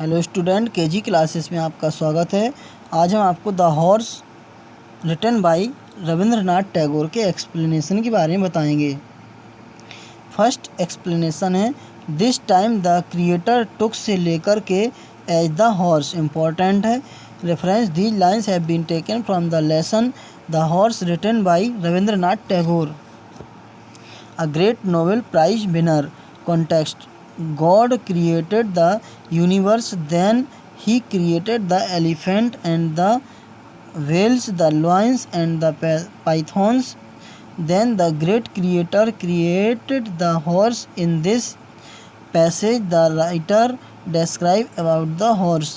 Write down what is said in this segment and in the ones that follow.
Hello student, KG classes में आपका स्वागत है। आज हम आपको the horse written by Rabindranath Tagore के एक्सप्लेनेशन के बारे में बताएंगे। फर्स्ट एक्सप्लेनेशन है, this time the creator took से लेकर के एज द हॉर्स इम्पोर्टेंट है। Reference these lines have been taken from the lesson the horse written by Rabindranath Tagore, a great Nobel Prize winner. Context: God created the universe, then he created the elephant and the whales, the lions and the pythons. Then the great creator created the horse. In this passage, the writer describes about the horse.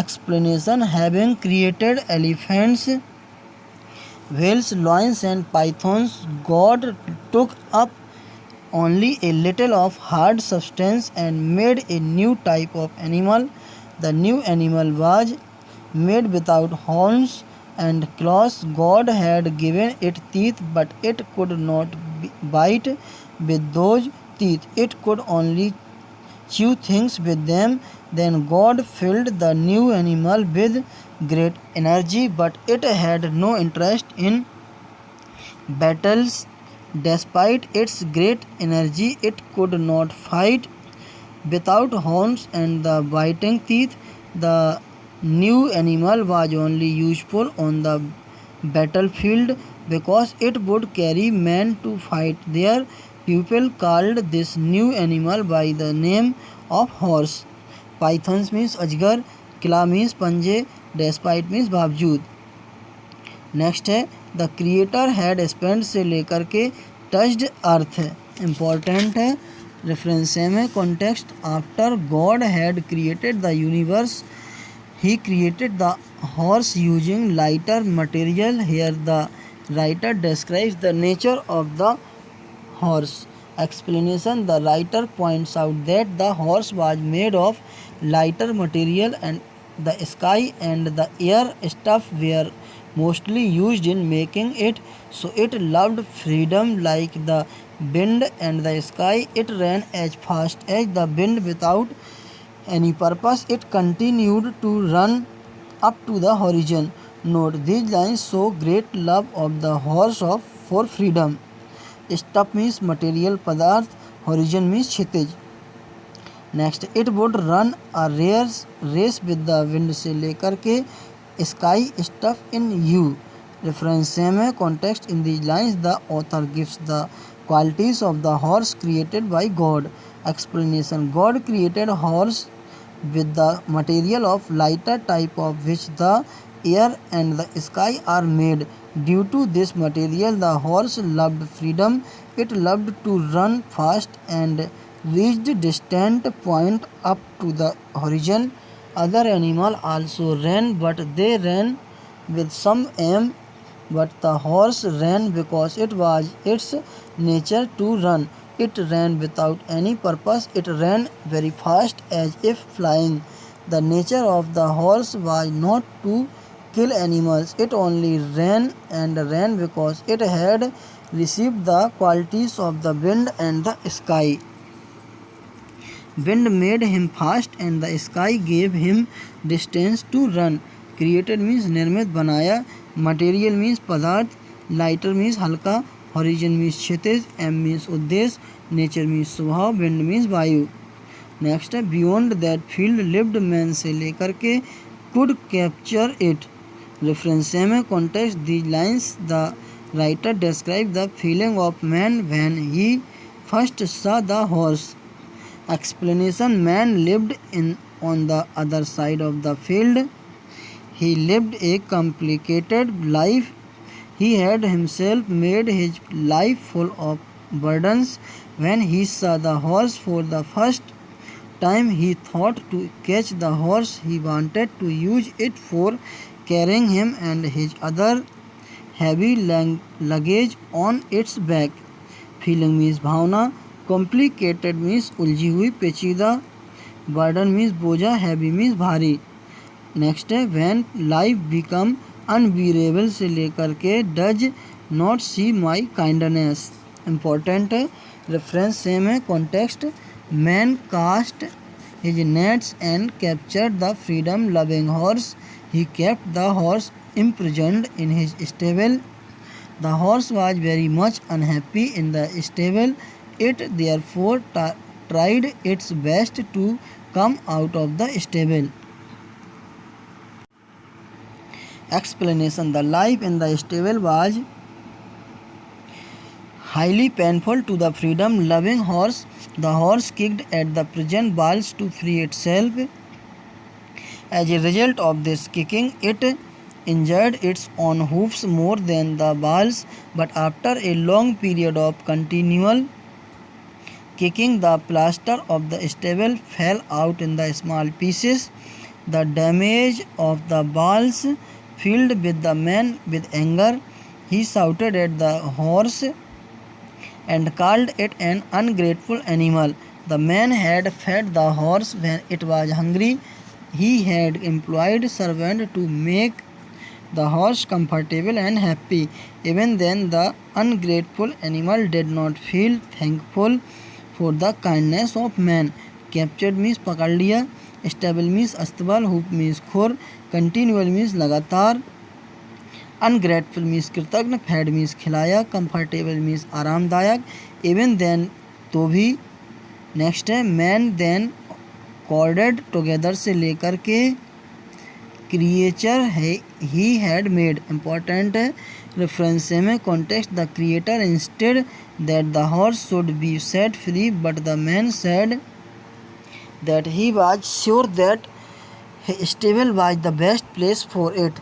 Explanation: having created elephants, whales, lions and pythons, God took up only a little of hard substance and made a new type of animal. The new animal was made without horns and claws. God had given it teeth, but it could not bite with those teeth. It could only chew things with them. Then God filled the new animal with great energy, but it had no interest in battles. Despite its great energy, it could not fight. Without horns and the biting teeth, the new animal was only useful on the battlefield because it would carry men to fight. Their people called this new animal by the name of horse. Pythons means अजगर, क्ला means पंजे, despite means बावजूद। Next है, the creator had spend से लेकर के touched earth है, important है। रेफरेंस सेम है। Context: after God had created the universe, he created the horse using lighter material. Here the writer describes the nature of the horse. Explanation: the writer points out that the horse was made of lighter material and the sky and the air stuff were mostly used in making it, so it loved freedom like the wind and the sky. It ran as fast as the wind without any purpose. It continued to run up to the horizon. Note: these lines show great love of the horse for freedom. Stuff means material पदार्थ, horizon means क्षितिज। Next, it would run a race with the wind से लेकर के sky stuff in you. Reference same है। Context: in these lines the author gives the qualities of the horse created by God. Explanation: God created horse with the material of lighter type of which the air and the sky are made. Due to this material, the horse loved freedom. It loved to run fast and reached distant point up to the horizon. Other animals also ran, but they ran with some aim. But the horse ran because it was its nature to run. It ran without any purpose. It ran very fast as if flying. The nature of the horse was not to kill animals. It only ran and ran because it had received the qualities of the wind and the sky. Wind made him fast and the sky gave him distance to run. Created means निर्मित, बनाया। Material means पदार्थ। Lighter means हल्का। Horizon means क्षितिज। M means उद्देश्य। Nature means स्वभाव। Wind means वायु। Next है, beyond that field lived man से लेकर के could capture it. Reference same है। Context: these lines the writer describe the feeling of man when he first saw the horse. Explanation: man lived on the other side of the field. He lived a complicated life. He had himself made his life full of burdens. When he saw the horse for the first time, he thought to catch the horse. He wanted to use it for carrying him and his other heavy luggage on its back. Feeling means भावना। Complicated means उलझी हुई, पेचीदा। Burden means बोझा। Heavy means भारी। Next है, when life become unbearable से लेकर के does not see my kindness, important है। रेफरेंस सेम है। Context: man cast his nets and captured the freedom-loving horse. He kept the horse imprisoned in his stable. The horse was very much unhappy in the stable. It therefore tried its best to come out of the stable. Explanation: the life in the stable was highly painful to the freedom-loving horse. The horse kicked at the prison bars to free itself. As a result of this kicking, it injured its own hoofs more than the balls, but after a long period of continual kicking, the plaster of the stable fell out in the small pieces. The damage of the balls filled with the man with anger. He shouted at the horse and called it an ungrateful animal. The man had fed the horse when it was hungry. He had employed servants to make the horse comfortable and happy. Even then, the ungrateful animal did not feel thankful for the kindness of man. Captured means पकड़ लिया, stable means अस्तबल, hoop means खुर, continual means लगातार, ungrateful means कृतज्ञ, fed means खिलाया, comfortable means आरामदायक, even then तो भी. नेक्स्ट है man then corded together से लेकर के creature है he had made. important है रेफरेंस में context the creator insisted that the horse should be set free, but the man said that he was sure that his stable was the best place for it.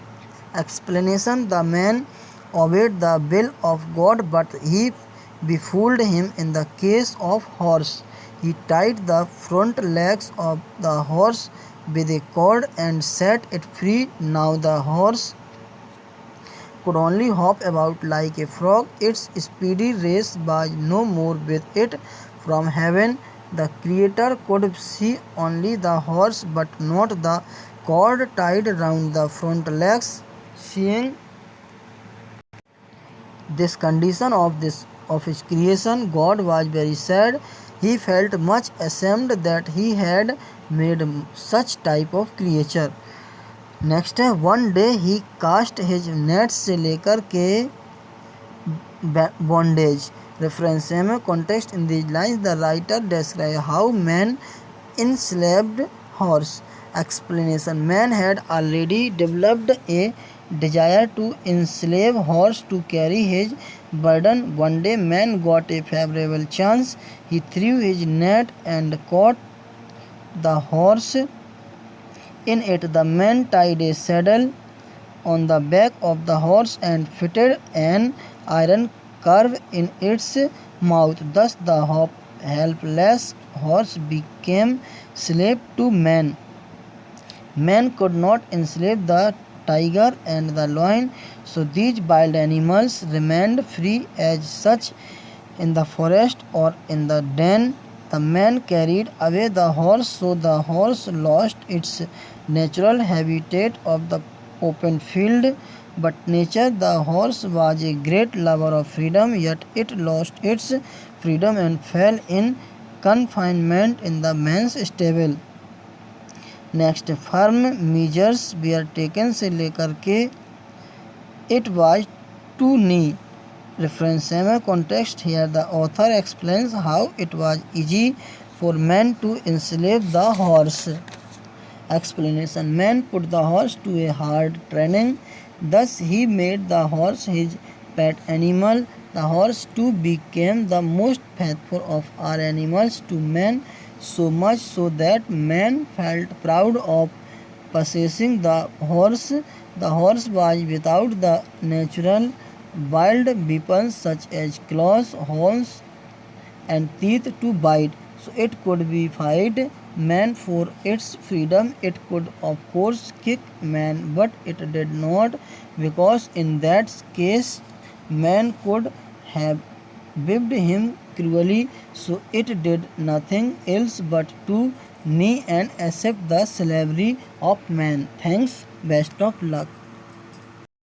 Explanation: the man obeyed the will of God, but he befooled him in the case of horse. He tied the front legs of the horse with a cord and set it free. Now the horse could only hop about like a frog. Its speedy race was no more with it from heaven. The Creator could see only the horse, but not the cord tied round the front legs. Seeing this condition of his creation, God was very sad. He felt much ashamed that he had made such type of creature. Next है one day ही cast his net से लेकर के bondage. Reference में context in this lines the writer describe how man enslaved horse. Explanation: man had already developed a desire to enslave horse to carry his burden. One day man got a favorable chance. He threw his net and caught the horse in it. The man tied a saddle on the back of the horse and fitted an iron curve in its mouth. Thus the helpless horse became slave to man. Man could not enslave the tiger and the lion, so these wild animals remained free as such in the forest or in the den. The man carried away the horse, so the horse lost its natural habitat of the open field. But nature, the horse was a great lover of freedom, yet it lost its freedom and fell in confinement in the man's stable. Next firm measures were taken से लेकर के it was to नी. Reference में context here the author explains how it was easy for man to enslave the horse. Explanation: man put the horse to a hard training. Thus he made the horse his pet animal. The horse too became the most faithful of all animals to man, so much so that man felt proud of possessing the horse. The horse was without the natural wild weapons such as claws, horns, and teeth to bite, so it could be fight man for its freedom. It could of course kick man, but it did not, because in that case man could have whipped him cruelly, so it did nothing else but to knee and accept the slavery of man. Thanks. Best of luck.